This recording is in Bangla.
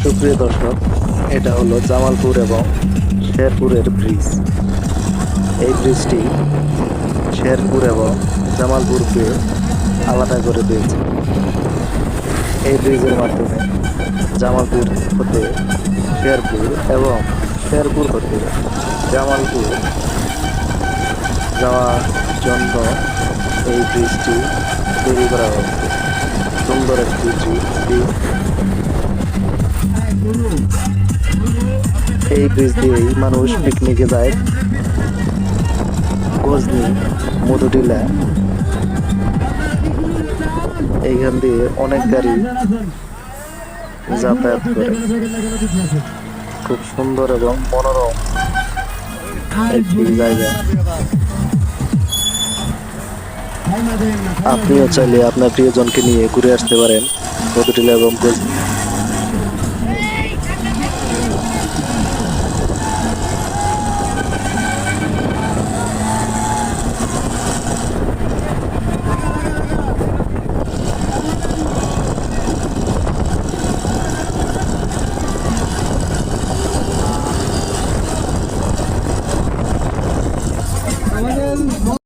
সুপ্রিয় দর্শক, এটা হলো জামালপুর এবং শেরপুরের ব্রিজ। এই ব্রিজটি শেরপুর এবং জামালপুরকে আলাদা করে দিয়েছে। এই ব্রিজের মাধ্যমে জামালপুর হতে শেরপুর এবং শেরপুর হতে জামালপুর যাওয়ার জন্য এই ব্রিজটি তৈরি করা হয়েছে। সুন্দর একটি ব্রিজ। এই ব্রিজ দিয়েই মানুষ পিকনিকে যায়। গজনি, মধুটিলা, এইখান দিয়ে অনেক গাড়ি যাতায়াত করে। খুব সুন্দর এবং মনোরম একটি জায়গা। আপনিও চাইলে আপনার প্রিয়জনকে নিয়ে ঘুরে আসতে পারেন মধুটিলা এবং গজনি।